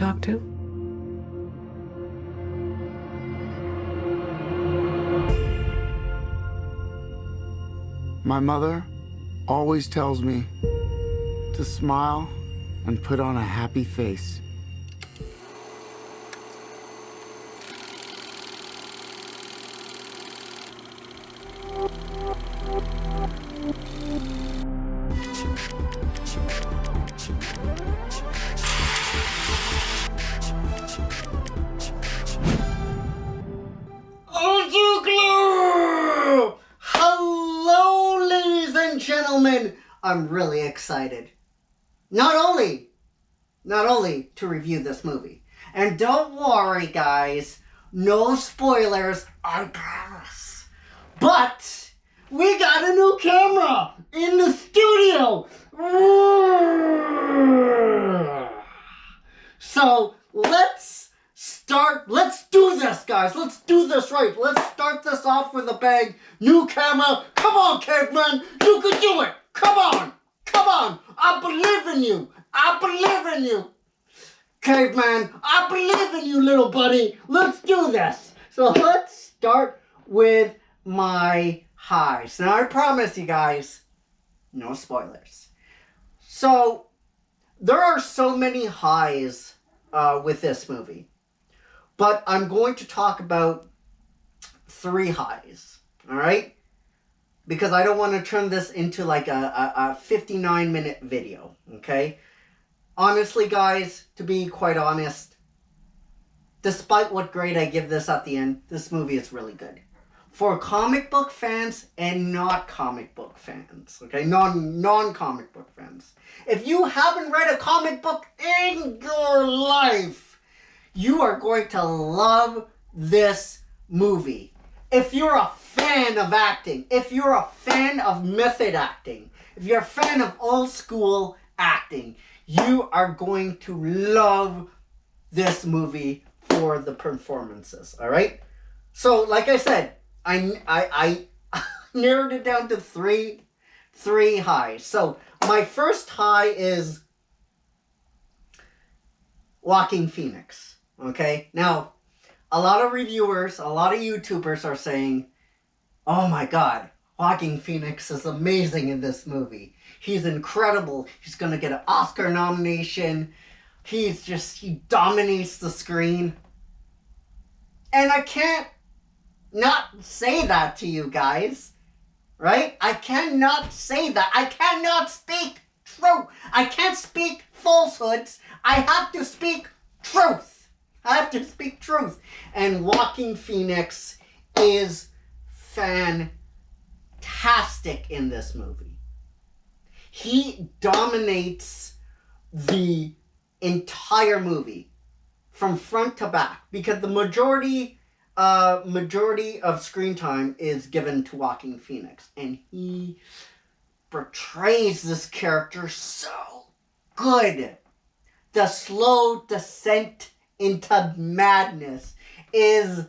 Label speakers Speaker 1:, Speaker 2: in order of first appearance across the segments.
Speaker 1: talk to?
Speaker 2: My mother always tells me to smile and put on a happy face.
Speaker 3: Hello, ladies and gentlemen. I'm really excited. Not only to review this movie. And don't worry, guys. No spoilers, I promise. But we got a new camera in the studio. So let's start. Let's do this, guys. Let's do this right. Let's start this off with a bang. New camera. Come on, caveman. You can do it. Come on. Come on. I believe in you. I believe in you. Caveman, I believe in you, little buddy. Let's do this. So let's start with my highs. Now, I promise you guys, no spoilers. So, there are so many highs with this movie. But I'm going to talk about 3 highs. Alright? Because I don't want to turn this into like a 59-minute video. Okay? Honestly, guys, to be quite honest, despite what grade I give this at the end, this movie is really good. For comic book fans and not comic book fans, okay? Non-comic book fans. If you haven't read a comic book in your life, you are going to love this movie. If you're a fan of acting, if you're a fan of method acting, if you're a fan of old school acting, you are going to love this movie for the performances, all right? So, like I said, I narrowed it down to three highs. So, my first high is Joaquin Phoenix, okay? Now, a lot of reviewers, a lot of YouTubers are saying, oh my God, Joaquin Phoenix is amazing in this movie. He's incredible. He's going to get an Oscar nomination. He dominates the screen. And I can't not say that to you guys. Right? I cannot say that. I cannot speak truth. I can't speak falsehoods. I have to speak truth. I have to speak truth. And Joaquin Phoenix is fantastic in this movie. He dominates the entire movie from front to back because the majority of screen time is given to Joaquin Phoenix, and he portrays this character so good. The slow descent into madness is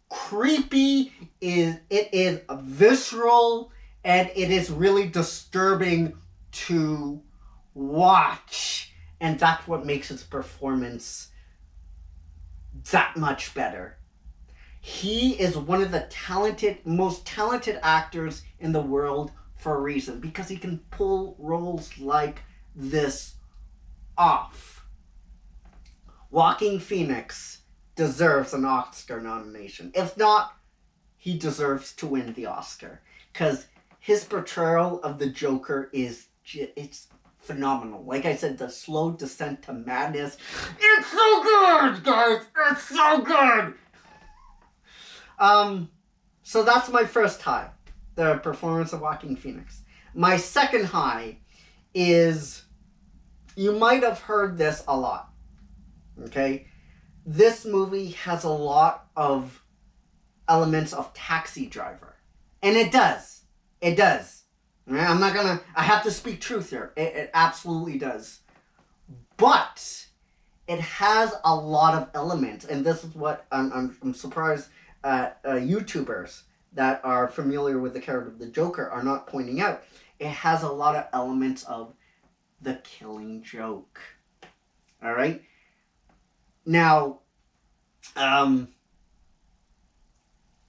Speaker 3: creepy, it is visceral, and it is really disturbing to watch, and that's what makes his performance that much better. He is one of the most talented actors in the world for a reason, because he can pull roles like this off. Joaquin Phoenix deserves an Oscar nomination. If not, he deserves to win the Oscar, because his portrayal of the Joker it's phenomenal. Like I said, the slow descent to madness. It's so good, guys. It's so good. So that's my first high, the performance of Joaquin Phoenix. My second high is, you might have heard this a lot. Okay, this movie has a lot of elements of Taxi Driver, and it does. It does. I have to speak truth here. It absolutely does. But it has a lot of elements, and this is what I'm surprised YouTubers that are familiar with the character of the Joker are not pointing out. It has a lot of elements of the Killing Joke. All right? Now, I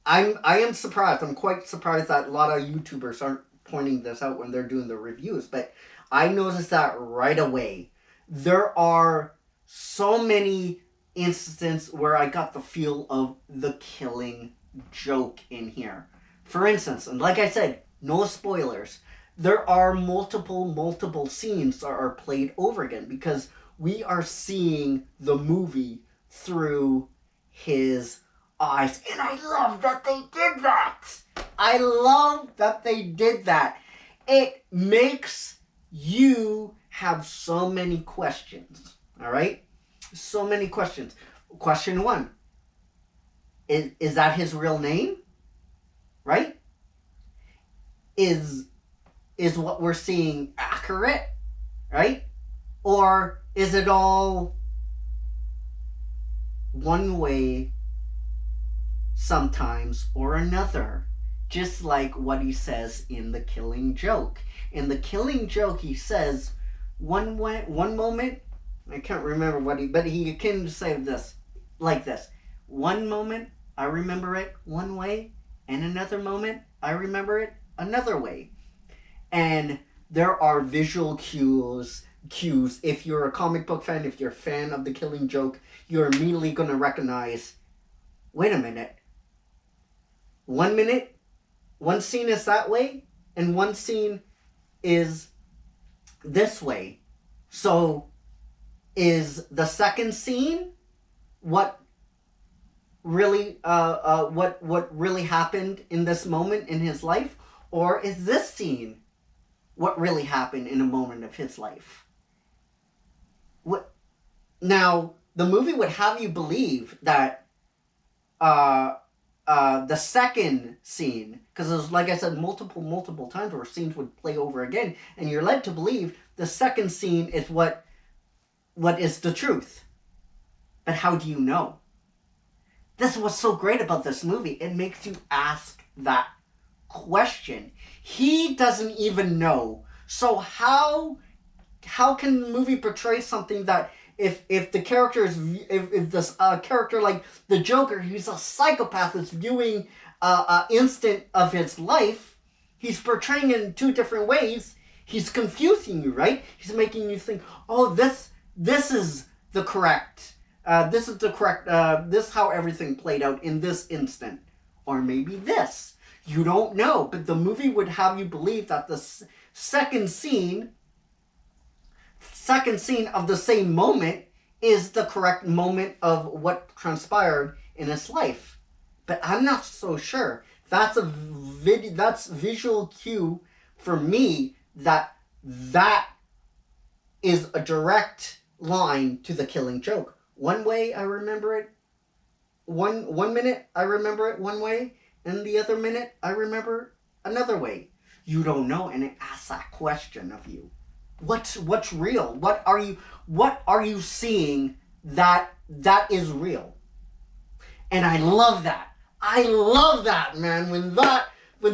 Speaker 3: am surprised. I'm quite surprised that a lot of YouTubers aren't pointing this out when they're doing the reviews, but I noticed that right away. There are so many instances where I got the feel of the Killing Joke in here. For instance, and like I said, no spoilers, there are multiple scenes that are played over again because we are seeing the movie through his eyes. And I love that they did that. I love that they did that. It makes you have so many questions. All right? So many questions. Question one. Is that his real name? Right? Is what we're seeing accurate? Right? Or is it all one way sometimes or another? Just like what he says in The Killing Joke. In The Killing Joke, he says, one moment, I can't remember but he can say this, like this. One moment, I remember it one way, and another moment, I remember it another way. And there are visual cues. If you're a comic book fan, if you're a fan of The Killing Joke, you're immediately going to recognize, wait a minute, one scene is that way, and one scene is this way. So, is the second scene what really happened in this moment in his life, or is this scene what really happened in a moment of his life? Now, the movie would have you believe that the second scene, because there's, like I said, multiple times where scenes would play over again, and you're led to believe the second scene is what is the truth. But how do you know? This is what's so great about this movie. It makes you ask that question. He doesn't even know. So how can the movie portray something that if the character is if this character like the Joker, he's a psychopath that's viewing an instant of his life, he's portraying it in two different ways. He's confusing you, right? He's making you think, oh, this is the correct. This is how everything played out in this instant, or maybe this. You don't know, but the movie would have you believe that the second scene of the same moment is the correct moment of what transpired in his life. But I'm not so sure. That's visual cue for me that is a direct line to The Killing Joke. One way I remember it, one minute I remember it one way, and the other minute I remember another way. You don't know, and it asks that question of you. What's real? What are you seeing that is real? And I love that. I love that, man. When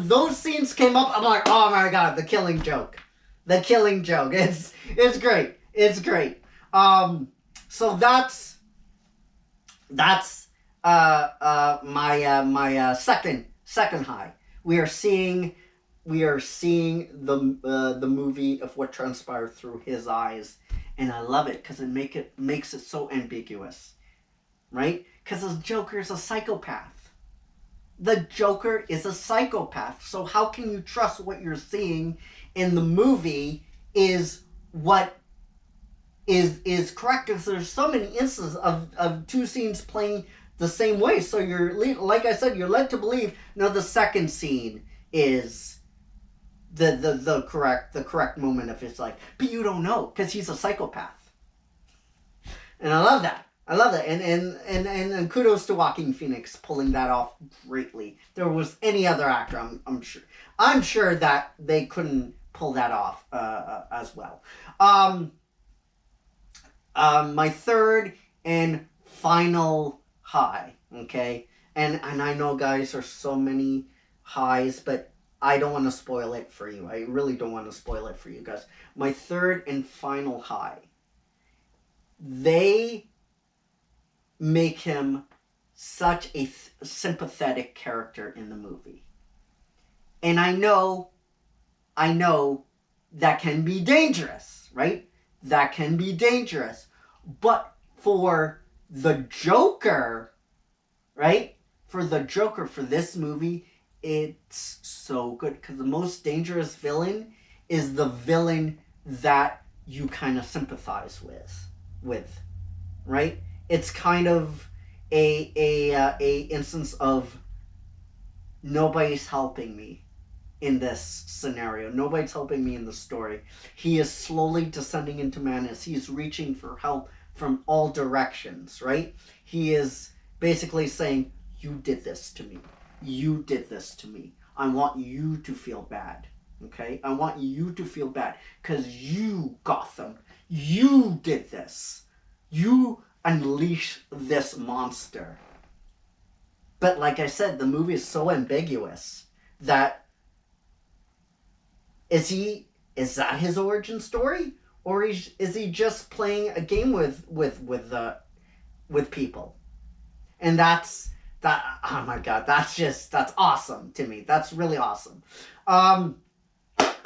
Speaker 3: those scenes came up, I'm like, oh my god, The Killing Joke. The Killing Joke. It's great. It's great. So that's my second high. We are seeing the movie of what transpired through his eyes, and I love it because it makes it so ambiguous, right? Because the Joker is a psychopath. The Joker is a psychopath. So how can you trust what you're seeing in the movie is what is correct? Because there's so many instances of two scenes playing the same way. So you're, like I said, you're led to believe, no, the second scene is the correct moment of his life. But you don't know because he's a psychopath. And I love that. And kudos to Joaquin Phoenix pulling that off greatly. If there was any other actor, I'm sure that they couldn't pull that off as well. My third and final high, okay? And I know, guys, there's so many highs, but I don't want to spoil it for you. I really don't want to spoil it for you guys. My third and final high. They make him such a sympathetic character in the movie. And I know that can be dangerous, right? That can be dangerous. But for the Joker, right? For the Joker, for this movie, it's so good. Because the most dangerous villain is the villain that you kind of sympathize with, right? It's kind of a instance of nobody's helping me in this scenario. Nobody's helping me in the story. He is slowly descending into madness. He's reaching for help from all directions, right? He is basically saying, you did this to me. You did this to me. I want you to feel bad, okay? I want you to feel bad because you, Gotham, you did this. You unleashed this monster. But like I said, the movie is so ambiguous that is that his origin story, or is he just playing a game with people? And that's oh my god, that's awesome to me. That's really awesome. All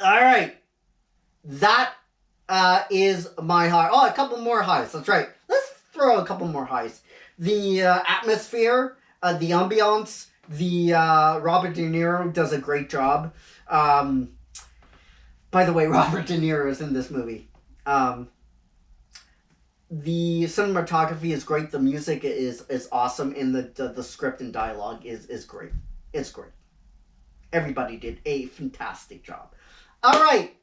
Speaker 3: right, that is my high. Oh, a couple more highs. That's right. Let's throw a couple more highs. The atmosphere, the ambiance, the Robert De Niro does a great job. By the way, Robert De Niro is in this movie. The cinematography is great. The music is awesome, and the script and dialogue is great. It's great. Everybody did a fantastic job. All right.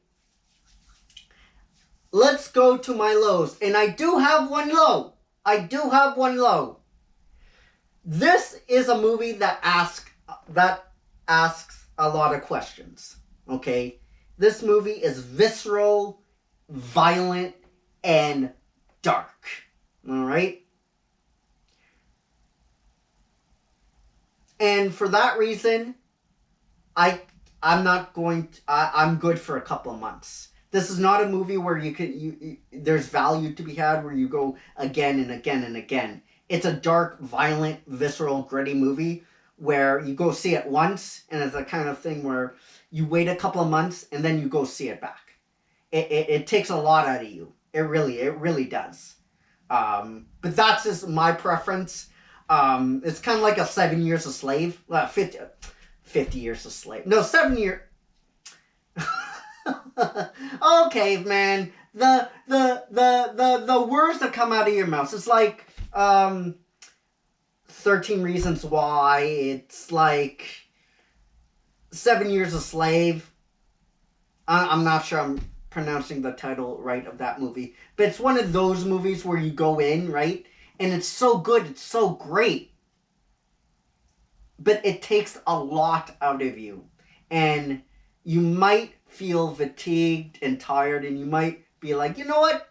Speaker 3: Let's go to my lows. And I do have one low. This is a movie that asks a lot of questions. Okay? This movie is visceral, violent, and dark. All right? And for that reason, I'm good for a couple of months. This is not a movie where there's value to be had where you go again and again and again. It's a dark, violent, visceral, gritty movie where you go see it once, and it's the kind of thing where you wait a couple of months and then you go see it back. It takes a lot out of you. It really does. But that's just my preference. It's kind of like a 7 Years a Slave. 50 Years a Slave. No, 7 year. Okay, man. The words that come out of your mouth. It's like 13 Reasons Why. It's like 7 Years a Slave. I'm not sure I'm pronouncing the title right of that movie. But it's one of those movies where you go in, right? And it's so good. It's so great. But it takes a lot out of you. And you might feel fatigued and tired. And you might be like, you know what?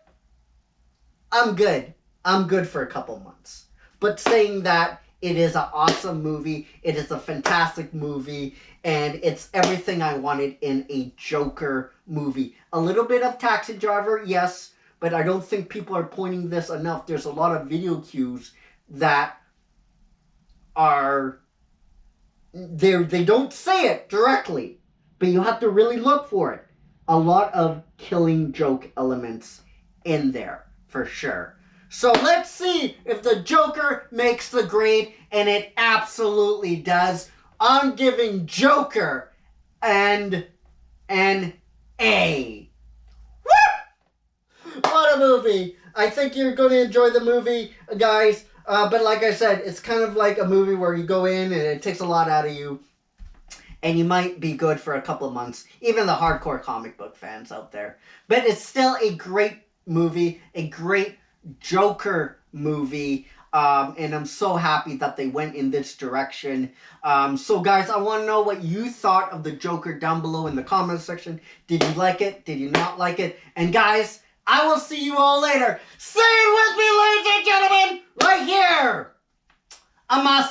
Speaker 3: I'm good. I'm good for a couple months. But saying that, it is an awesome movie. It is a fantastic movie. And it's everything I wanted in a Joker movie. A little bit of Taxi Driver, yes. But I don't think people are pointing this enough. There's a lot of video cues that are... They don't say it directly. But you have to really look for it. A lot of Killing Joke elements in there, for sure. So let's see if the Joker makes the grade, and it absolutely does. I'm giving Joker an A. Woo! What a movie. I think you're going to enjoy the movie, guys. But like I said, it's kind of like a movie where you go in and it takes a lot out of you. And you might be good for a couple of months. Even the hardcore comic book fans out there. But it's still a great movie. A great Joker movie. And I'm so happy that they went in this direction. So guys, I want to know what you thought of the Joker down below in the comment section. Did you like it? Did you not like it? And guys, I will see you all later. Say it with me, ladies and gentlemen, right here on my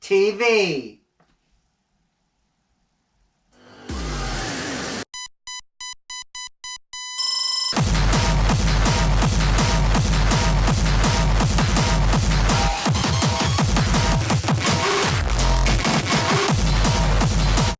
Speaker 3: TV.